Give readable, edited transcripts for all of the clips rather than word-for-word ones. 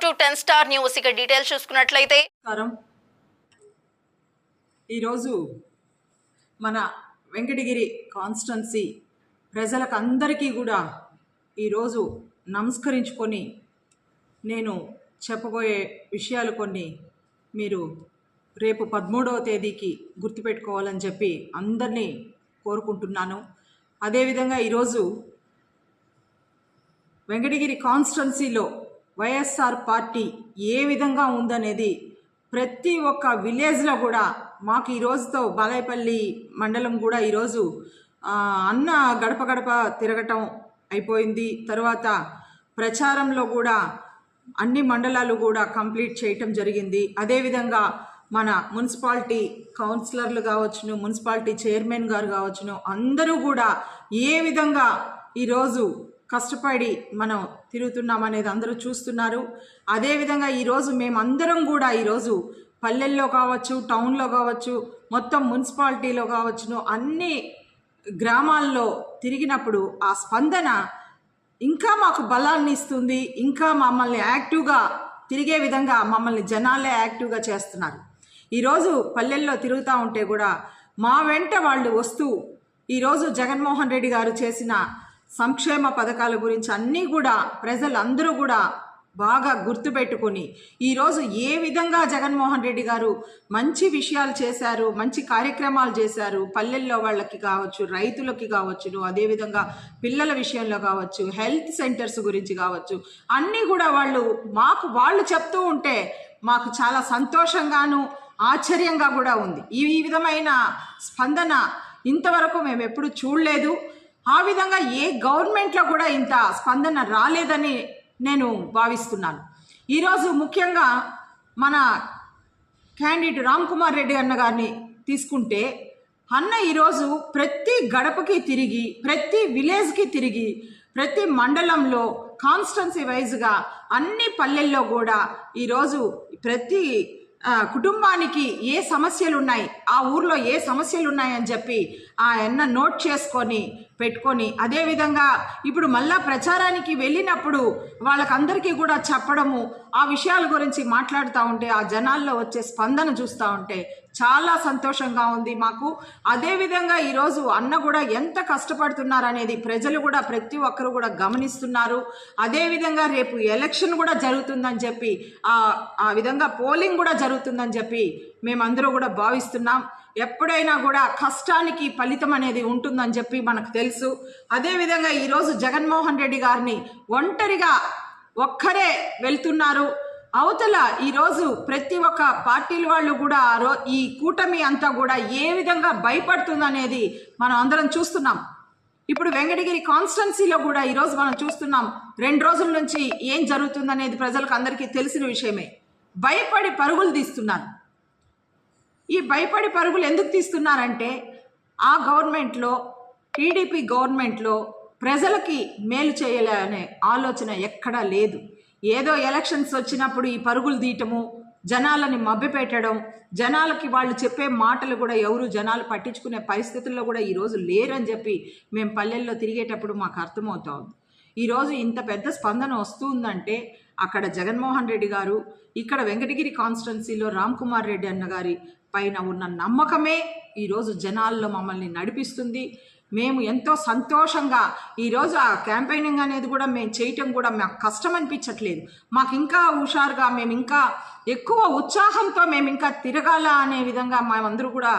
Welcome to 10 star news. ఇక details చూసుకున్నట్లయితే ఈరోజు మన వెంకటగిరి కాన్స్టిట్యున్సీ ప్రజలకు అందరికీ కూడా ఈరోజు నమస్కరించుకొని నేను చెప్పబోయే విషయాలు కొన్ని మీరు రేపు 13వ తేదీకి గుర్తుపెట్టుకోవాలని చెప్పి అందరినీ కోరుకుంటున్నాను. అదేవిధంగా ఈరోజు వెంకటగిరి కాన్స్టిట్యున్సీలో వైఎస్ఆర్ పార్టీ ఏ విధంగా ఉందనేది ప్రతి ఒక్క విలేజ్లో కూడా మాకు ఈరోజుతో బాలాయపల్లి మండలం కూడా ఈరోజు అన్న గడప గడప తిరగటం అయిపోయింది. తర్వాత ప్రచారంలో కూడా అన్ని మండలాలు కూడా కంప్లీట్ చేయటం జరిగింది. అదేవిధంగా మన మున్సిపాలిటీ కౌన్సిలర్లు కావచ్చును, మున్సిపాలిటీ చైర్మన్ గారు కావచ్చును, అందరూ కూడా ఏ విధంగా ఈరోజు కష్టపడి మనం తిరుగుతున్నాం అనేది అందరూ చూస్తున్నారు. అదేవిధంగా ఈరోజు మేమందరం కూడా ఈరోజు పల్లెల్లో కావచ్చు, టౌన్లో కావచ్చు, మొత్తం మున్సిపాలిటీలో కావచ్చును, అన్ని గ్రామాల్లో తిరిగినప్పుడు ఆ స్పందన ఇంకా మాకు బలాన్ని ఇస్తుంది. ఇంకా మమ్మల్ని యాక్టివ్గా తిరిగే విధంగా మమ్మల్ని జనాలే యాక్టివ్గా చేస్తున్నారు. ఈరోజు పల్లెల్లో తిరుగుతూ ఉంటే కూడా మా వెంట వాళ్ళు వస్తూ ఈరోజు జగన్మోహన్ రెడ్డి గారు చేసిన సంక్షేమ పథకాల గురించి అన్నీ కూడా ప్రజలందరూ కూడా బాగా గుర్తుపెట్టుకొని ఈరోజు ఏ విధంగా జగన్మోహన్ రెడ్డి గారు మంచి విషయాలు చేశారు, మంచి కార్యక్రమాలు చేశారు, పల్లెల్లో వాళ్ళకి కావచ్చు, రైతులకి కావచ్చును, అదేవిధంగా పిల్లల విషయంలో కావచ్చు, హెల్త్ సెంటర్స్ గురించి కావచ్చు, అన్నీ కూడా వాళ్ళు చెప్తూ ఉంటే మాకు చాలా సంతోషంగాను ఆశ్చర్యంగా కూడా ఉంది. ఈ విధమైన స్పందన ఇంతవరకు మేము ఎప్పుడు చూడలేదు. ఆ విధంగా ఏ గవర్నమెంట్లో కూడా ఇంత స్పందన రాలేదని నేను భావిస్తున్నాను. ఈరోజు ముఖ్యంగా మన క్యాండిడేట్ రామ్ కుమార్ రెడ్డి అన్న గారిని తీసుకుంటే, అన్న ఈరోజు ప్రతి గడపకి తిరిగి, ప్రతి విలేజ్కి తిరిగి, ప్రతి మండలంలో కాన్స్టిట్యున్సీ వైజ్గా అన్ని పల్లెల్లో కూడా ఈరోజు ప్రతి కుటుంబానికి ఏ సమస్యలు ఉన్నాయి, ఆ ఊర్లో ఏ సమస్యలు ఉన్నాయని చెప్పి ఆయన నోట్ చేసుకొని పెట్టుకొని, అదేవిధంగా ఇప్పుడు మళ్ళా ప్రచారానికి వెళ్ళినప్పుడు వాళ్ళకందరికీ కూడా చెప్పడము, ఆ విషయాల గురించి మాట్లాడుతూ ఉంటే ఆ జనాల్లో వచ్చే స్పందన చూస్తూ ఉంటే చాలా సంతోషంగా ఉంది మాకు. అదేవిధంగా ఈరోజు అన్న కూడా ఎంత కష్టపడుతున్నారు అనేది ప్రజలు కూడా ప్రతి ఒక్కరు కూడా గమనిస్తున్నారు. అదేవిధంగా రేపు ఎలక్షన్ కూడా జరుగుతుందని చెప్పి ఆ విధంగా పోలింగ్ కూడా జరుగుతుందని చెప్పి మేమందరూ కూడా భావిస్తున్నాం. ఎప్పుడైనా కూడా కష్టానికి ఫలితం అనేది ఉంటుందని చెప్పి మనకు తెలుసు. అదేవిధంగా ఈరోజు జగన్మోహన్ రెడ్డి గారిని ఒక్కరే వెళ్తున్నారు. అవతల ఈరోజు ప్రతి ఒక్క పార్టీల వాళ్ళు కూడా ఈ కూటమి అంతా కూడా ఏ విధంగా భయపడుతుందనేది మనం అందరం చూస్తున్నాం. ఇప్పుడు వెంకటగిరి కాన్స్టిట్యున్సీలో కూడా ఈరోజు మనం చూస్తున్నాం. 2 రోజుల నుంచి ఏం జరుగుతుందనేది ప్రజలకు అందరికీ తెలిసిన విషయమే. భయపడి పరుగులు తీస్తున్నారు. ఈ భయపడి పరుగులు ఎందుకు తీస్తున్నారంటే ఆ గవర్నమెంట్లో, టీడీపీ గవర్నమెంట్లో ప్రజలకి మేలు చేయాలి అనే ఆలోచన ఎక్కడా లేదు. ఏదో ఎలక్షన్స్ వచ్చినప్పుడు ఈ పరుగులు తీయటము, జనాలని మభ్యపెట్టడం, జనాలకి వాళ్ళు చెప్పే మాటలు కూడా జనాలు పట్టించుకునే పరిస్థితుల్లో కూడా ఈరోజు లేరని చెప్పి మేము పల్లెల్లో తిరిగేటప్పుడు మాకు అర్థమవుతా ఉంది. ఈరోజు ఇంత పెద్ద స్పందన వస్తుందంటే అక్కడ జగన్మోహన్ రెడ్డి గారు, ఇక్కడ వెంకటగిరి కాన్స్టిట్యున్సీలో రామ్ కుమార్ రెడ్డి అన్న గారి పైన ఉన్న నమ్మకమే ఈరోజు జనాల్లో మమ్మల్ని నడిపిస్తుంది. మేము ఎంతో సంతోషంగా ఈరోజు ఆ క్యాంపెయినింగ్ అనేది కూడా మేము చేయటం కూడా మాకు కష్టం అనిపించట్లేదు. మాకు ఇంకా హుషారుగా, మేము ఇంకా ఎక్కువ ఉత్సాహంతో మేము ఇంకా తిరగాల అనే విధంగా మేమందరూ కూడా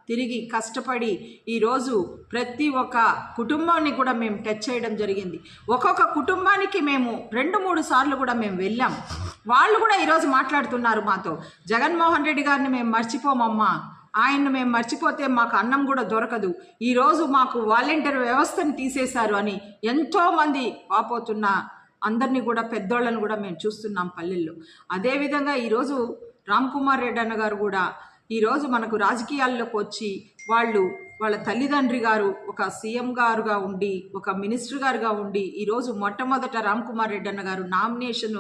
తిరిగి కష్టపడి ఈరోజు ప్రతి ఒక్క కుటుంబాన్ని కూడా మేము టచ్ చేయడం జరిగింది. ఒక్కొక్క కుటుంబానికి మేము 2-3 సార్లు కూడా మేము వెళ్ళాం. వాళ్ళు కూడా ఈరోజు మాట్లాడుతున్నారు మాతో, జగన్మోహన్ రెడ్డి గారిని మేము మర్చిపోమమ్మా, ఆయన్ని మేము మర్చిపోతే మాకు అన్నం కూడా దొరకదు, ఈరోజు మాకు వాలంటీర్ వ్యవస్థను తీసేశారు అని ఎంతోమంది వాపోతున్న అందరినీ కూడా, పెద్దోళ్ళని కూడా మేము చూస్తున్నాం పల్లెల్లో. అదేవిధంగా ఈరోజు రామ్ కుమార్ రెడ్డి అన్న గారు కూడా ఈరోజు మనకు రాజకీయాల్లోకి వచ్చి వాళ్ళ తల్లిదండ్రి గారు ఒక సీఎం గారుగా ఉండి, ఒక మినిస్టర్ గారుగా ఉండి ఈరోజు మొట్టమొదట రామ్ కుమార్ రెడ్డి అన్న గారు నామినేషన్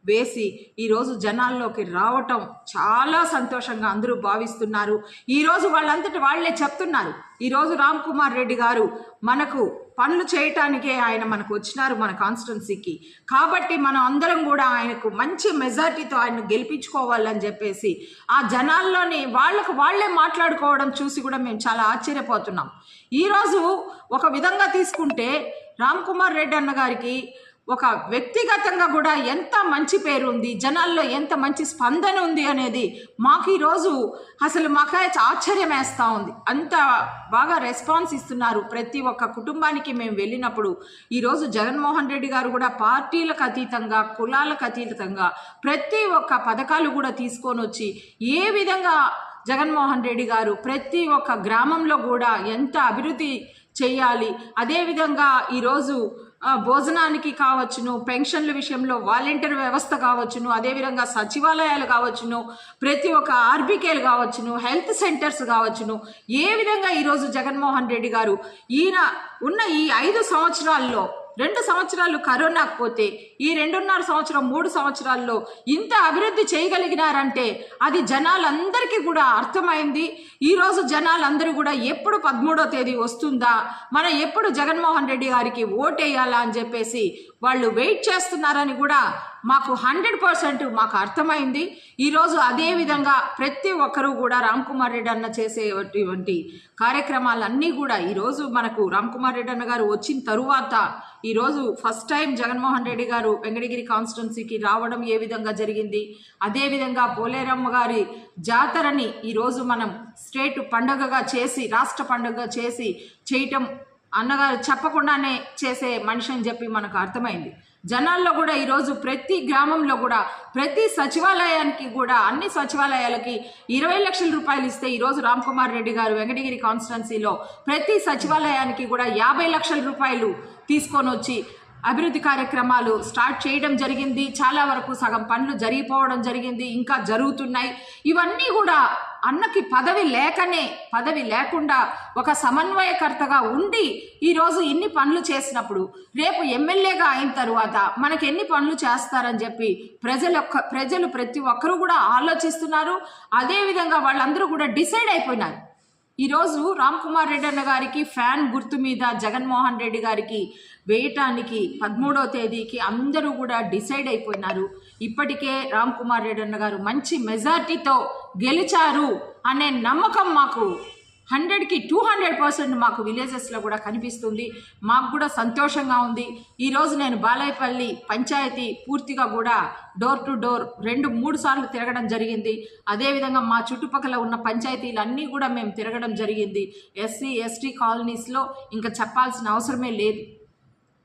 వేసి ఈరోజు జనాల్లోకి రావటం చాలా సంతోషంగా అందరూ భావిస్తున్నారు. ఈరోజు వాళ్ళంతటి వాళ్ళే చెప్తున్నారు, ఈరోజు రామ్ కుమార్ రెడ్డి గారు మనకు పనులు చేయటానికే ఆయన మనకు వచ్చినారు మన కాన్స్టిట్యున్సీకి. కాబట్టి మనం అందరం కూడా ఆయనకు మంచి మెజార్టీతో ఆయన గెలిపించుకోవాలని చెప్పేసి ఆ జనాల్లోని వాళ్ళే మాట్లాడుకోవడం చూసి కూడా మేము చాలా ఆశ్చర్యపోతున్నాం. ఈరోజు ఒక విధంగా తీసుకుంటే రామ్ కుమార్ రెడ్డి అన్న గారికి ఒక వ్యక్తిగతంగా కూడా ఎంత మంచి పేరు ఉంది, జనాల్లో ఎంత మంచి స్పందన ఉంది అనేది మాకు ఈరోజు అసలు మాకైతే ఆశ్చర్యం వేస్తూ ఉంది. అంత బాగా రెస్పాన్స్ ఇస్తున్నారు ప్రతి ఒక్క కుటుంబానికి మేము వెళ్ళినప్పుడు. ఈరోజు జగన్మోహన్ రెడ్డి గారు కూడా పార్టీలకు అతీతంగా, కులాలకు అతీతంగా ప్రతి ఒక్క పథకాలు కూడా తీసుకొని వచ్చి ఏ విధంగా జగన్మోహన్ రెడ్డి గారు ప్రతి ఒక్క గ్రామంలో కూడా ఎంత అభివృద్ధి చేయాలి, అదేవిధంగా ఈరోజు భోజనానికి కావచ్చును, పెన్షన్ల విషయంలో వాలంటీర్ వ్యవస్థ కావచ్చును, అదేవిధంగా సచివాలయాలు కావచ్చును, ప్రతి ఒక్క ఆర్బీకేలు కావచ్చును, హెల్త్ సెంటర్స్ కావచ్చును, ఏ విధంగా ఈరోజు జగన్మోహన్ రెడ్డి గారు ఈయన ఉన్న ఈ 5 సంవత్సరాల్లో 2 సంవత్సరాలు కరోనాకు పోతే ఈ 2.5 సంవత్సరం 3 సంవత్సరాల్లో ఇంత అభివృద్ధి చేయగలిగినారంటే అది జనాలందరికీ కూడా అర్థమైంది. ఈరోజు జనాలందరూ కూడా ఎప్పుడు 13వ తేదీ వస్తుందా, మనం ఎప్పుడు జగన్మోహన్ రెడ్డి గారికి ఓటేయాలా అని చెప్పేసి వాళ్ళు వెయిట్ చేస్తున్నారని కూడా మాకు 100% మాకు అర్థమైంది. ఈరోజు అదేవిధంగా ప్రతి ఒక్కరూ కూడా రామ్ కుమార్ రెడ్డి అన్న చేసేటువంటి కార్యక్రమాలన్నీ కూడా ఈరోజు మనకు రామ్ కుమార్ రెడ్డి అన్న గారు వచ్చిన తరువాత ఈరోజు ఫస్ట్ టైం జగన్మోహన్ రెడ్డి గారు వెంకటగిరి కాన్స్టిట్యున్సీకి రావడం ఏ విధంగా జరిగింది, అదేవిధంగా పోలేరమ్మ గారి జాతరని ఈరోజు మనం స్టేట్ పండుగగా చేసి, రాష్ట్ర పండుగగా చేయటం అన్నగారు చెప్పకుండానే చేసే మనిషి అని చెప్పి మనకు అర్థమైంది. జనాల్లో కూడా ఈరోజు ప్రతి గ్రామంలో కూడా ప్రతి సచివాలయానికి కూడా అన్ని సచివాలయాలకి 20 లక్షల రూపాయలు ఇస్తే ఈరోజు రామ్ కుమార్ రెడ్డి గారు వెంకటగిరి కాన్స్టిట్యున్సీలో ప్రతి సచివాలయానికి కూడా 50 లక్షల రూపాయలు తీసుకొని వచ్చి అభివృద్ధి కార్యక్రమాలు స్టార్ట్ చేయడం జరిగింది. చాలా వరకు సగం పనులు జరిగిపోవడం జరిగింది, ఇంకా జరుగుతున్నాయి. ఇవన్నీ కూడా అన్నకి పదవి లేకుండా ఒక సమన్వయకర్తగా ఉండి ఈరోజు ఇన్ని పనులు చేసినప్పుడు రేపు ఎమ్మెల్యేగా అయిన తరువాత మనకి ఎన్ని పనులు చేస్తారని చెప్పి ప్రజలు ప్రతి ఒక్కరూ కూడా ఆలోచిస్తున్నారు. అదేవిధంగా వాళ్ళందరూ కూడా డిసైడ్ అయిపోయినారు. ఈరోజు రామ్ కుమార్ రెడ్డి అన్న గారికి ఫ్యాన్ గుర్తు మీద జగన్మోహన్ రెడ్డి గారికి వేయటానికి 13వ తేదీకి అందరూ కూడా డిసైడ్ అయిపోయినారు. ఇప్పటికే రామ్ కుమార్ రెడ్డి అన్న గారు మంచి మెజార్టీతో గెలిచారు అనే నమ్మకం మాకు 100కి 200% మాకు విలేజెస్లో కూడా కనిపిస్తుంది. మాకు కూడా సంతోషంగా ఉంది. ఈరోజు నేను బాలాయపల్లి పంచాయతీ పూర్తిగా కూడా డోర్ టు డోర్ 2-3 సార్లు తిరగడం జరిగింది. అదేవిధంగా మా చుట్టుపక్కల ఉన్న పంచాయతీలన్నీ కూడా మేము తిరగడం జరిగింది. SC ST కాలనీస్లో ఇంకా చెప్పాల్సిన అవసరమే లేదు.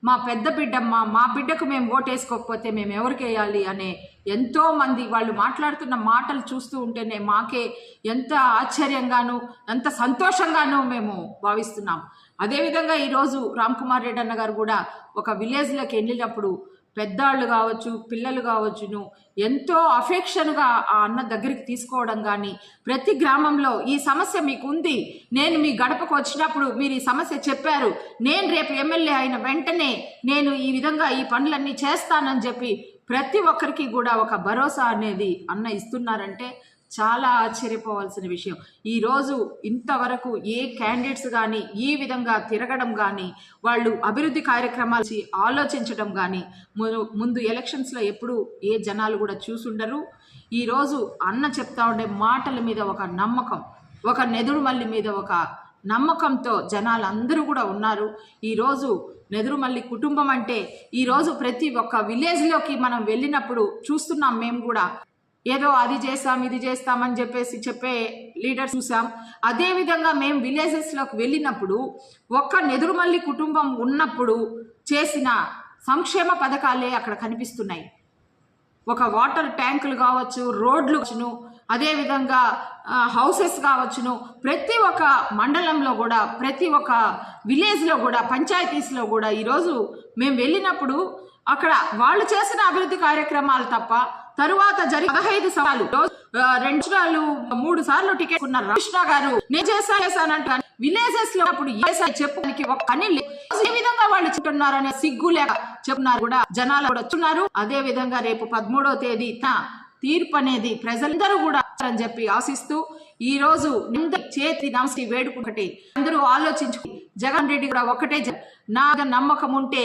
మా పెద్ద బిడ్డమ్మ, మా బిడ్డకు మేము ఓటేసుకోకపోతే మేము ఎవరికి వేయాలి అనే ఎంతోమంది వాళ్ళు మాట్లాడుతున్న మాటలు చూస్తూ ఉంటేనే మాకే ఎంత ఆశ్చర్యంగాను ఎంత సంతోషంగానూ మేము భావిస్తున్నాం. అదేవిధంగా ఈరోజు రామ్ కుమార్ రెడ్డి అన్న గారు కూడా ఒక విలేజ్లోకి వెళ్ళినప్పుడు పెద్దవాళ్ళు కావచ్చు, పిల్లలు కావచ్చును, ఎంతో అఫెక్షన్గా ఆ అన్న దగ్గరికి తీసుకోవడం కానీ, ప్రతి గ్రామంలో ఈ సమస్య మీకు ఉంది, నేను మీ గడపకు వచ్చినప్పుడు మీరు ఈ సమస్య చెప్పారు, నేను రేపు ఎమ్మెల్యే అయిన వెంటనే నేను ఈ విధంగా ఈ పనులన్నీ చేస్తానని చెప్పి ప్రతి ఒక్కరికి కూడా ఒక భరోసా అనేది అన్న ఇస్తున్నారంటే చాలా ఆశ్చర్యపోవాల్సిన విషయం. ఈరోజు ఇంతవరకు ఏ క్యాండిడేట్స్ కానీ ఈ విధంగా తిరగడం కానీ, వాళ్ళు అభివృద్ధి కార్యక్రమాలు ఆలోచించడం కానీ ముందు ఎలక్షన్స్లో ఎప్పుడు ఏ జనాలు కూడా చూసుండరు. ఈరోజు అన్న చెప్తా ఉండే మాటల మీద ఒక నమ్మకం, ఒక నెదురుమల్లి మీద ఒక నమ్మకంతో జనాలు అందరూ కూడా ఉన్నారు. ఈరోజు నెదురుమల్లి కుటుంబం అంటే ఈరోజు ప్రతి ఒక్క విలేజ్లోకి మనం వెళ్ళినప్పుడు చూస్తున్నాం. మేము కూడా ఏదో అది చేస్తాం ఇది చేస్తామని చెప్పే లీడర్స్ చూసాం. అదేవిధంగా మేము విలేజెస్లోకి వెళ్ళినప్పుడు ఒక్క నెదురుమల్లి కుటుంబం ఉన్నప్పుడు చేసిన సంక్షేమ పథకాలే అక్కడ కనిపిస్తున్నాయి. ఒక వాటర్ ట్యాంకులు కావచ్చు, రోడ్లు కావచ్చును, అదేవిధంగా హౌసెస్ కావచ్చును, ప్రతి ఒక్క మండలంలో కూడా ప్రతి ఒక్క విలేజ్లో కూడా పంచాయతీస్లో కూడా ఈరోజు మేము వెళ్ళినప్పుడు అక్కడ వాళ్ళు చేసిన అభివృద్ధి కార్యక్రమాలు తప్ప తరువాత జరిగి 15 సార్లు 2 సార్లు 3 సార్లు టికెట్ ఉన్నారు. కృష్ణ గారు నేను చేశానంటే విలేజెస్ లో అప్పుడు చెప్పడానికి ఒక పని లేదు. ఏ విధంగా వాళ్ళు చెప్తున్నారనే సిగ్గు లేక చెప్తున్నారు కూడా జనాలు కూడా వచ్చున్నారు. అదే విధంగా రేపు 13వ తేదీ తీర్పు అనేది ప్రజలందరూ కూడా అని చెప్పి ఆశిస్తూ ఈ రోజు చేతి నమస్తే వేడుకుంటే అందరూ ఆలోచించు. జగన్ రెడ్డి కూడా ఒకటే, నా నమ్మకం ఉంటే,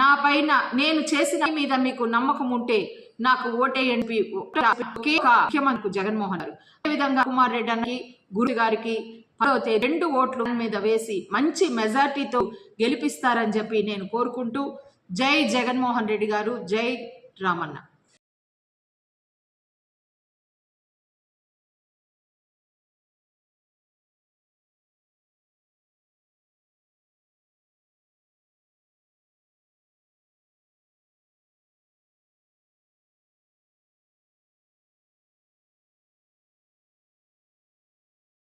నా పైన నేను చేసిన మీద మీకు నమ్మకం ఉంటే నాకు ఓటేయండి. ఒకే ముఖ్యమంత్రి జగన్మోహన్ గారు, అదేవిధంగా కుమార్ రెడ్డి అన్నకి, గురు గారికి 2 ఓట్ల మీద వేసి మంచి మెజార్టీతో గెలిపిస్తారని చెప్పి నేను కోరుకుంటూ, జై జగన్మోహన్ రెడ్డి గారు, జై రామన్న.